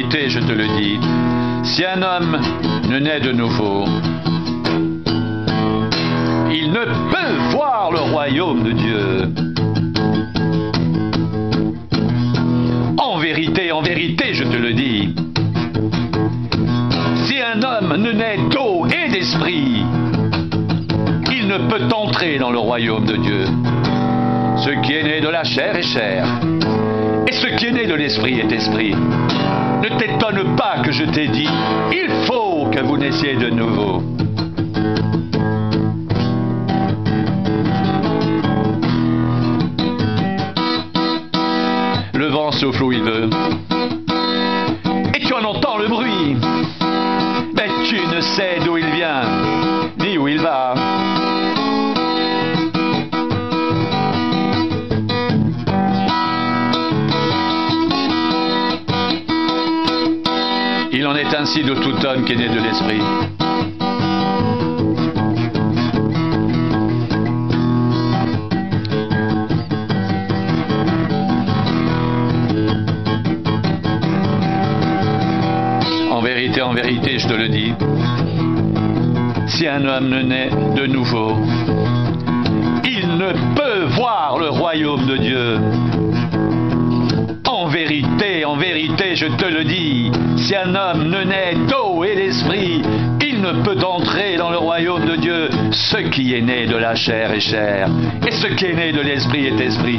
vérité, je te le dis, si un homme ne naît de nouveau, il ne peut voir le royaume de Dieu. En vérité, je te le dis, si un homme ne naît d'eau et d'esprit, il ne peut entrer dans le royaume de Dieu. Ce qui est né de la chair est chair, et ce qui est né de l'esprit est esprit. Ne t'étonne pas que je t'ai dit, il faut que vous naissiez de nouveau. Le vent souffle où il veut, et tu en entends le bruit, mais tu ne sais d'où il vient, ni où il va. Il en est ainsi de tout homme qui est né de l'esprit. En vérité, je te le dis, si un homme ne naît de nouveau, il ne peut voir le royaume de Dieu. En vérité, je te le dis, si un homme ne naît d'eau et d'esprit, il ne peut entrer dans le royaume de Dieu. Ce qui est né de la chair est chair, et ce qui est né de l'esprit est esprit.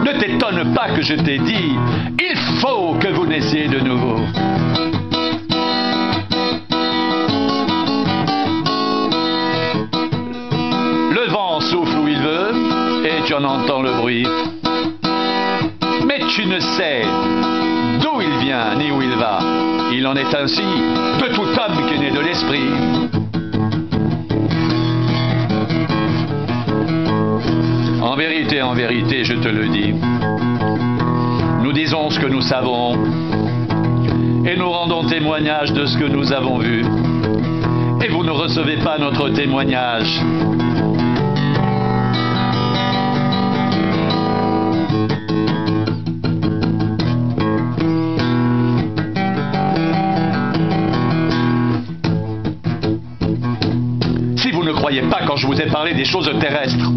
Ne t'étonne pas que je t'ai dit, il faut que vous naissiez de nouveau. Le vent souffle où il veut, et tu en entends le bruit. Mais tu ne sais d'où il vient, ni où il va. Il en est ainsi de tout homme qui est né de l'esprit. En vérité, je te le dis, nous disons ce que nous savons et nous rendons témoignage de ce que nous avons vu. Et vous ne recevez pas notre témoignage. Si vous ne croyez pas quand je vous ai parlé des choses terrestres,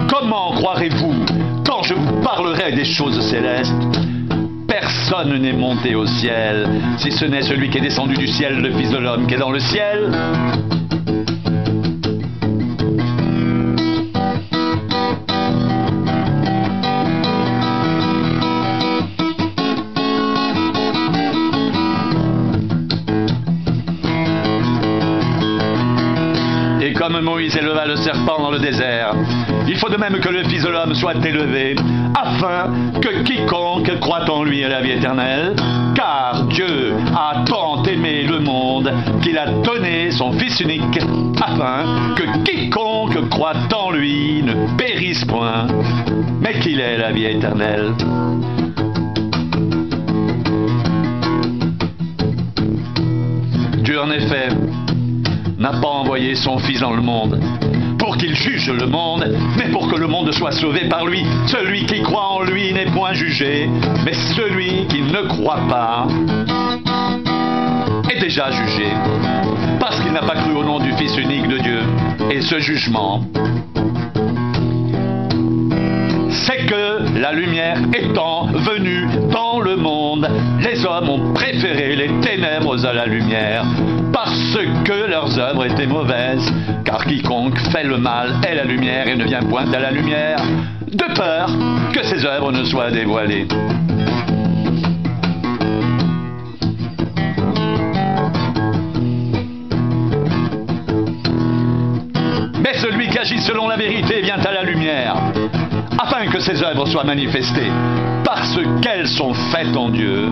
comment croirez-vous quand je vous parlerai des choses célestes? Personne n'est monté au ciel, si ce n'est celui qui est descendu du ciel, le Fils de l'homme qui est dans le ciel. Et comme Moïse éleva le serpent dans le désert, il faut de même que le Fils de l'homme soit élevé, afin que quiconque croit en lui ait la vie éternelle. Car Dieu a tant aimé le monde qu'il a donné son Fils unique, afin que quiconque croit en lui ne périsse point, mais qu'il ait la vie éternelle. Dieu, en effet, n'a pas envoyé son Fils dans le monde pour qu'il juge le monde, mais pour que le monde soit sauvé par lui. Celui qui croit en lui n'est point jugé, mais celui qui ne croit pas est déjà jugé, parce qu'il n'a pas cru au nom du Fils unique de Dieu. Et ce jugement, c'est que la lumière étant venue dans le monde, les hommes ont préféré les ténèbres à la lumière, parce que leurs œuvres étaient mauvaises. Car quiconque fait le mal est la lumière et ne vient point à la lumière, de peur que ses œuvres ne soient dévoilées. Mais celui qui agit selon la vérité vient à la lumière, afin que ses œuvres soient manifestées, parce qu'elles sont faites en Dieu.